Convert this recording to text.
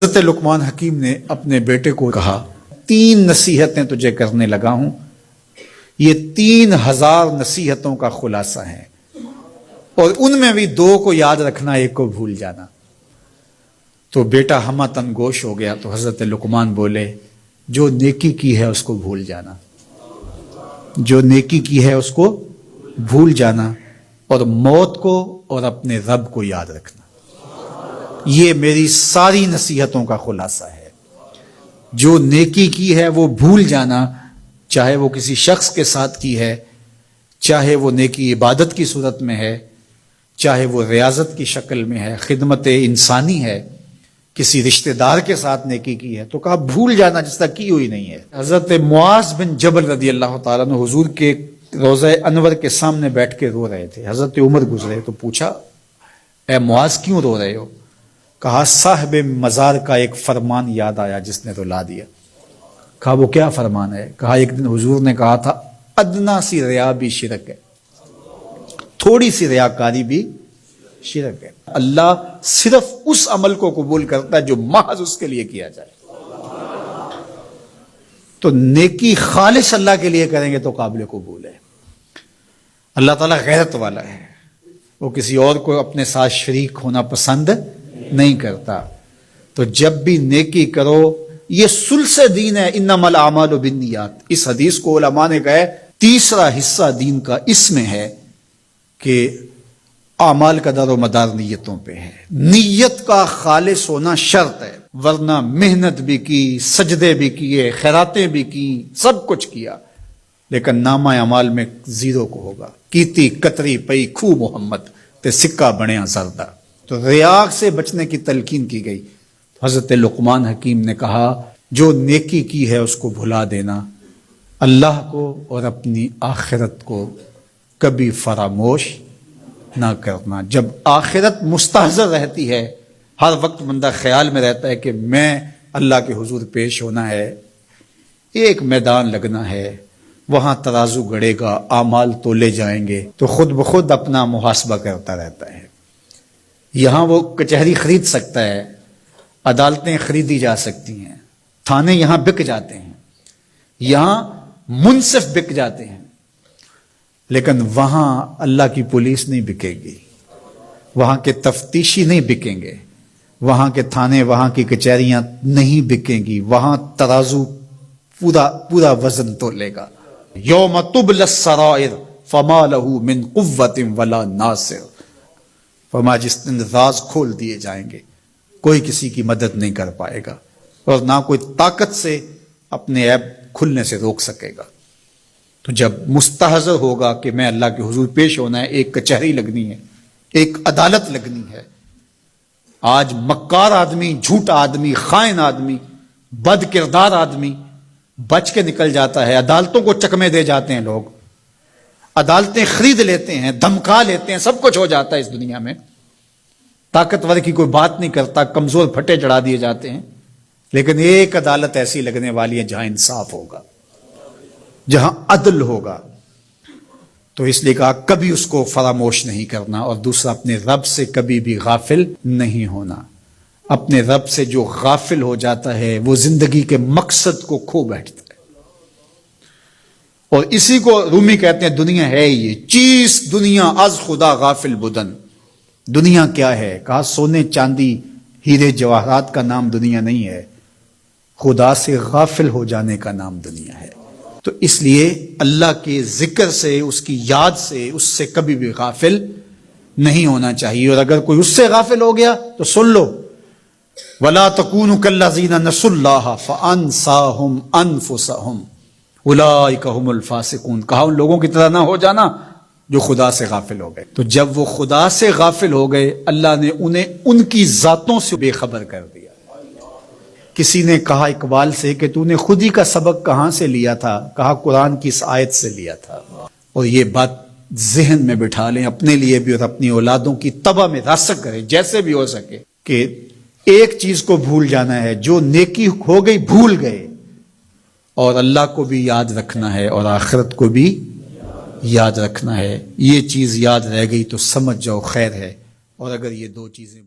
حضرت لقمان حکیم نے اپنے بیٹے کو کہا 3 نصیحتیں تجھے کرنے لگا ہوں، یہ 3000 نصیحتوں کا خلاصہ ہے، اور ان میں بھی 2 کو یاد رکھنا، 1 کو بھول جانا۔ تو بیٹا ہمتن گوش ہو گیا، تو حضرت لقمان بولے جو نیکی کی ہے اس کو بھول جانا، جو نیکی کی ہے اس کو بھول جانا، اور موت کو اور اپنے رب کو یاد رکھنا۔ یہ میری ساری نصیحتوں کا خلاصہ ہے۔ جو نیکی کی ہے وہ بھول جانا، چاہے وہ کسی شخص کے ساتھ کی ہے، چاہے وہ نیکی عبادت کی صورت میں ہے، چاہے وہ ریاضت کی شکل میں ہے، خدمت انسانی ہے، کسی رشتہ دار کے ساتھ نیکی کی ہے، تو کہا بھول جانا جس طرح کی ہوئی نہیں ہے۔ حضرت معاذ بن جبل رضی اللہ تعالیٰ عنہ حضور کے روضہ انور کے سامنے بیٹھ کے رو رہے تھے۔ حضرت عمر گزرے تو پوچھا اے معاذ کیوں رو رہے ہو؟ کہا صاحب مزار کا ایک فرمان یاد آیا جس نے رلا دیا۔ کہا وہ کیا فرمان ہے؟ کہا ایک دن حضور نے کہا تھا ادنا سی ریا بھی شرک ہے، تھوڑی سی ریاکاری بھی شرک ہے۔ اللہ صرف اس عمل کو قبول کرتا ہے جو محض اس کے لیے کیا جائے۔ تو نیکی خالص اللہ کے لیے کریں گے تو قابل قبول ہے۔ اللہ تعالیٰ غیرت والا ہے، وہ کسی اور کو اپنے ساتھ شریک ہونا پسند نہیں کرتا۔ تو جب بھی نیکی کرو، یہ سلس دین ہے، انما الاعمال بالنیات۔ اس حدیث کو علماء نے کہا ہے تیسرا حصہ دین کا اس میں ہے کہ اعمال کا دار و مدار نیتوں پہ ہے۔ نیت کا خالص ہونا شرط ہے، ورنہ محنت بھی کی، سجدے بھی کیے، خیراتیں بھی کی، سب کچھ کیا، لیکن نامہ اعمال میں 0 کو ہوگا۔ کیتی کتری پئی کھو محمد تے سکہ بنیا زردہ۔ تو ریاء سے بچنے کی تلقین کی گئی۔ حضرت لقمان حکیم نے کہا جو نیکی کی ہے اس کو بھلا دینا، اللہ کو اور اپنی آخرت کو کبھی فراموش نہ کرنا۔ جب آخرت مستحضر رہتی ہے، ہر وقت بندہ خیال میں رہتا ہے کہ میں اللہ کے حضور پیش ہونا ہے، ایک میدان لگنا ہے، وہاں ترازو گڑے گا، اعمال تولے جائیں گے، تو خود بخود اپنا محاسبہ کرتا رہتا ہے۔ یہاں وہ کچہری خرید سکتا ہے، عدالتیں خریدی جا سکتی ہیں، تھانے یہاں بک جاتے ہیں، یہاں منصف بک جاتے ہیں، لیکن وہاں اللہ کی پولیس نہیں بکے گی، وہاں کے تفتیشی نہیں بکیں گے، وہاں کے تھانے، وہاں کی کچہریاں نہیں بکیں گی، وہاں ترازو پورا وزن تولے گا۔ یوم تبلی السرائر فما له من قوت ولا ناصر۔ فرما جس دن راز کھول دیے جائیں گے، کوئی کسی کی مدد نہیں کر پائے گا، اور نہ کوئی طاقت سے اپنے عیب کھلنے سے روک سکے گا۔ تو جب مستحضر ہوگا کہ میں اللہ کے حضور پیش ہونا ہے، ایک کچہری لگنی ہے، ایک عدالت لگنی ہے۔ آج مکار آدمی، جھوٹا آدمی، خائن آدمی، بد کردار آدمی بچ کے نکل جاتا ہے، عدالتوں کو چکمے دے جاتے ہیں لوگ، عدالتیں خرید لیتے ہیں، دھمکا لیتے ہیں، سب کچھ ہو جاتا ہے اس دنیا میں۔ طاقتور کی کوئی بات نہیں کرتا، کمزور پھٹے چڑھا دیے جاتے ہیں، لیکن ایک عدالت ایسی لگنے والی ہے جہاں انصاف ہوگا، جہاں عدل ہوگا۔ تو اس لیے کہا کبھی اس کو فراموش نہیں کرنا، اور دوسرا اپنے رب سے کبھی بھی غافل نہیں ہونا۔ اپنے رب سے جو غافل ہو جاتا ہے وہ زندگی کے مقصد کو کھو بیٹھتا ہے۔ اور اسی کو رومی کہتے ہیں دنیا ہے یہ چیز، دنیا از خدا غافل بدن۔ دنیا کیا ہے؟ کہا سونے چاندی ہیرے جواہرات کا نام دنیا نہیں ہے، خدا سے غافل ہو جانے کا نام دنیا ہے۔ تو اس لیے اللہ کے ذکر سے، اس کی یاد سے، اس سے کبھی بھی غافل نہیں ہونا چاہیے۔ اور اگر کوئی اس سے غافل ہو گیا تو سن لو وَلَا تَكُونُوا كَالَّذِينَ نَسُوا اللَّهَ فَأَنسَاهُمْ أَنفُسَهُمْ اولئک هم الفاسقون۔ کہا ان لوگوں کی طرح نہ ہو جانا جو خدا سے غافل ہو گئے۔ تو جب وہ خدا سے غافل ہو گئے، اللہ نے انہیں ان کی ذاتوں سے بے خبر کر دیا۔ کسی نے کہا اقبال سے کہ تو نے خود ہی کا سبق کہاں سے لیا تھا؟ کہا قرآن کی اس آیت سے لیا تھا۔ اور یہ بات ذہن میں بٹھا لیں، اپنے لیے بھی اور اپنی اولادوں کی طبع میں راسخ کریں جیسے بھی ہو سکے، کہ ایک چیز کو بھول جانا ہے، جو نیکی ہو گئی بھول گئے، اور اللہ کو بھی یاد رکھنا ہے اور آخرت کو بھی یاد رکھنا ہے۔ یہ چیز یاد رہ گئی تو سمجھ جاؤ خیر ہے، اور اگر یہ 2 چیزیں